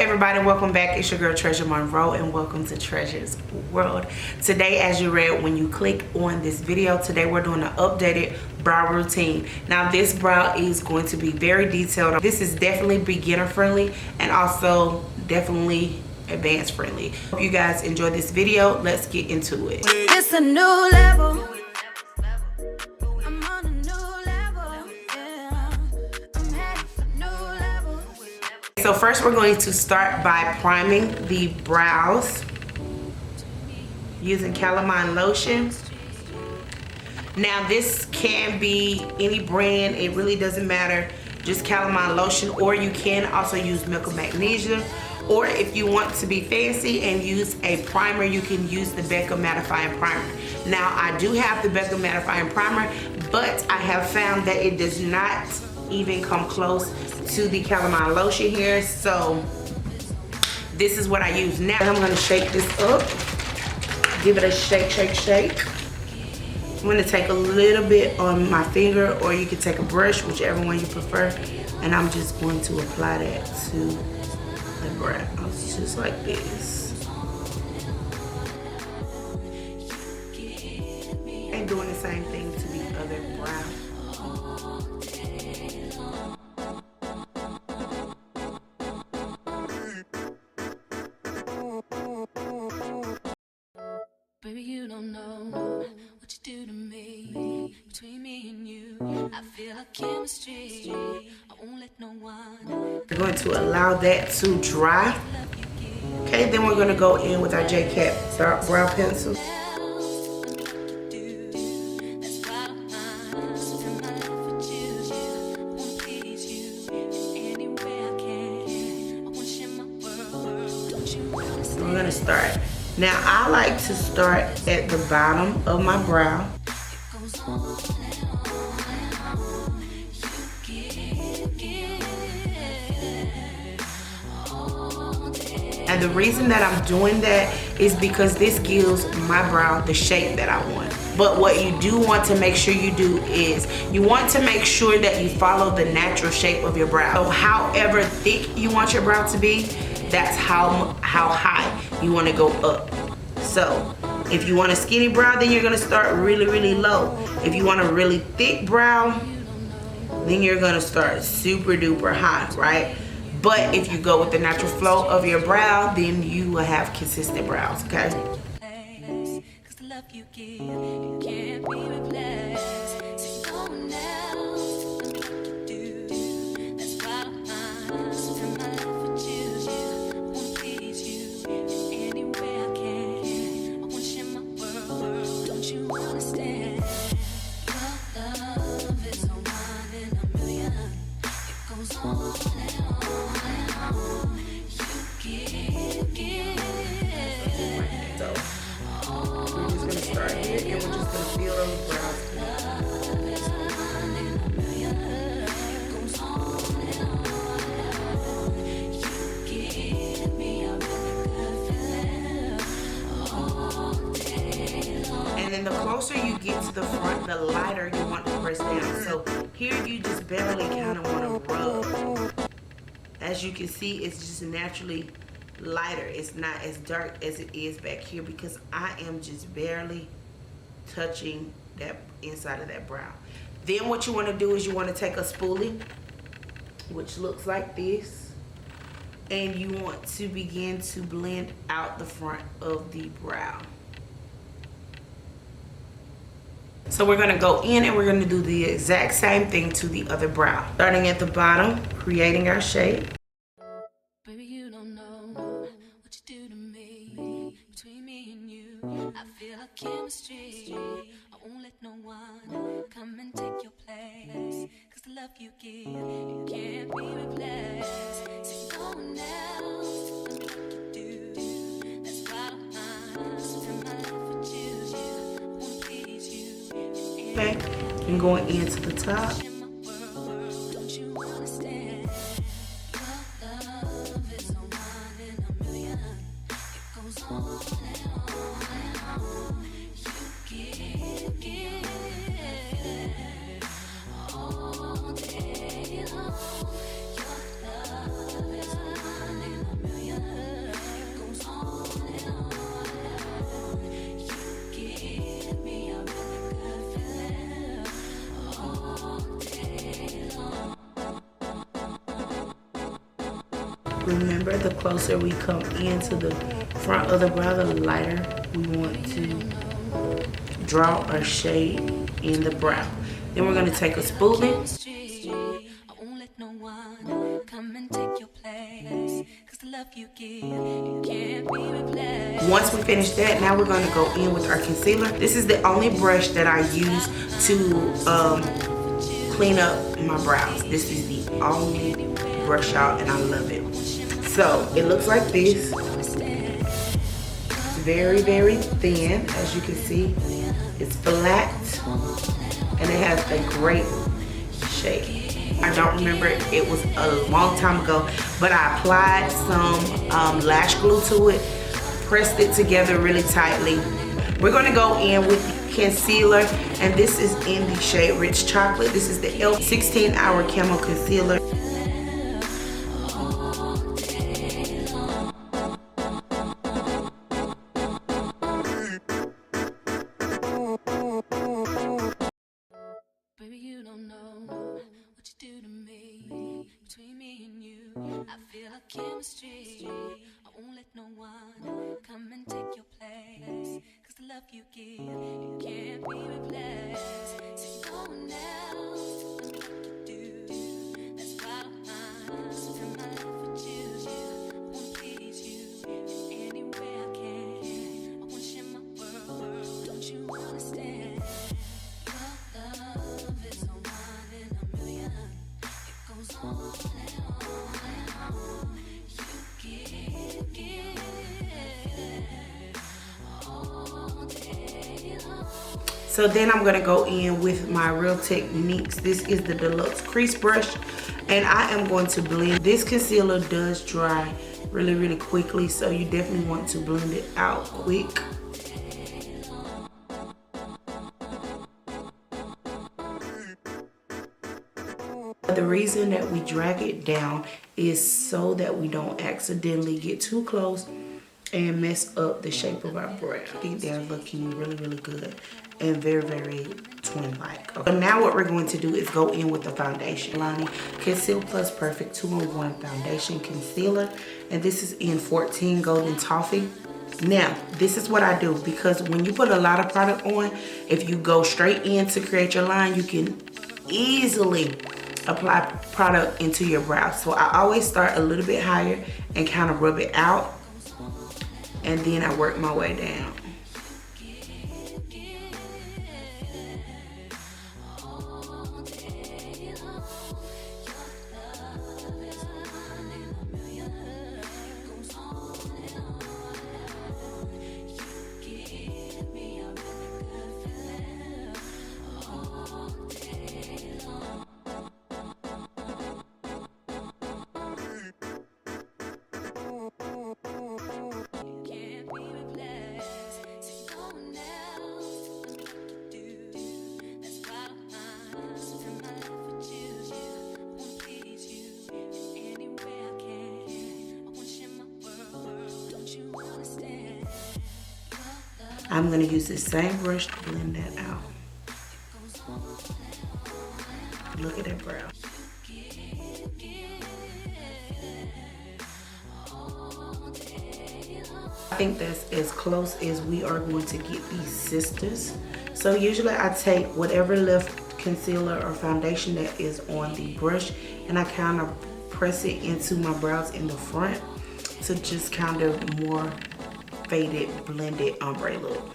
everybody, welcome back. It's your girl Treasure Monroe and welcome to Treasure's World. Today, as you read when you click on this video, today we're doing an updated brow routine. Now this brow is going to be very detailed. This is definitely beginner friendly and also definitely advanced friendly. Hope you guys enjoy this video. Let's get into it. It's a new level. So first we're going to start by priming the brows using calamine lotion. Now this can be any brand, it really doesn't matter, just calamine lotion, or you can also use milk of magnesia, or if you want to be fancy and use a primer, you can use the Becca mattifying primer. Now I do have the Becca mattifying primer, but I have found that it does not even come close to the calamine lotion here, so this is what I use now. I'm going to shake this up, give it a shake. I'm going to take a little bit on my finger, or you can take a brush, whichever one you prefer, and I'm just going to apply that to the brows, just like this. And doing the same thing to the other brow. Baby, you don't know what you do to me. Between me and you, I feel a chemistry. I won't let no one. We're going to allow that to dry. Okay, then we're going to go in with our J-Cap dark brow pencil. We're going to start. Now I like to start at the bottom of my brow. And the reason that I'm doing that is because this gives my brow the shape that I want. But what you do want to make sure you do is you want to make sure that you follow the natural shape of your brow. So however thick you want your brow to be, that's how high you want to go up. So if you want a skinny brow, then you're going to start really low. If you want a really thick brow, then you're going to start super duper high, right? But if you go with the natural flow of your brow, then you will have consistent brows, okay? And the closer you get to the front, the lighter you want to press down. So here you just barely kind of want to rub. As you can see, it's just naturally lighter. It's not as dark as it is back here because I am just barely touching that inside of that brow. Then what you want to do is you want to take a spoolie, which looks like this, and you want to begin to blend out the front of the brow. So we're going to go in and we're going to do the exact same thing to the other brow. Starting at the bottom, creating our shape. Baby, you don't know what you do to me. Between me and you, I feel a chemistry. I won't let no one come and take your place. Cause the love you give, you can't be replaced. So no one else can do what you do. That's why I'm spend my life with you. I won't please you. Okay, and going into the top. Remember, the closer we come into the front of the brow, the lighter we want to draw or shade in the brow. Then we're going to take a spoolie. I won't let no one come and take your place. 'Cause the love you give, it can't be replaced. Once we finish that, now we're going to go in with our concealer. This is the only brush that I use to clean up my brows. This is the only brush out, and I love it. So it looks like this. It's very, very thin, as you can see. It's flat, and it has a great shade. I don't remember, it was a long time ago, but I applied some lash glue to it, pressed it together really tightly. We're gonna go in with the concealer, and this is in the shade Rich Chocolate. This is the e.l.f. 16-Hour Camo Concealer. Baby, you don't know what you do to me. Between me and you, I feel a chemistry. I won't let no one come and take your place. 'Cause the love you give, it can't be replaced. So no one else does me like you do. That's why I spend my life with you. I wanna please you in any way I can. I wanna share my world. Don't you understand? Love is no one in a million. It goes on and on and on. You give all day long. So then I'm gonna go in with my Real Techniques. This is the Deluxe Crease Brush, and I am going to blend. This concealer does dry really, really quickly, so you definitely want to blend it out quick. The reason that we drag it down is so that we don't accidentally get too close and mess up the shape of our brow. I think they're looking really, really good and very, very twin-like. Okay. So now what we're going to do is go in with the foundation. Lonnie Conceal Plus Perfect 2-in-1 Foundation Concealer, and this is in 14 Golden Toffee. Now, this is what I do, because when you put a lot of product on, if you go straight in to create your line, you can easily apply product into your brow. So I always start a little bit higher and kind of rub it out, and then I work my way down. I'm gonna use the same brush to blend that out. Look at that brow. I think that's as close as we are going to get these sisters. So usually I take whatever left concealer or foundation that is on the brush, and I kind of press it into my brows in the front to just kind of more faded, blended ombre look.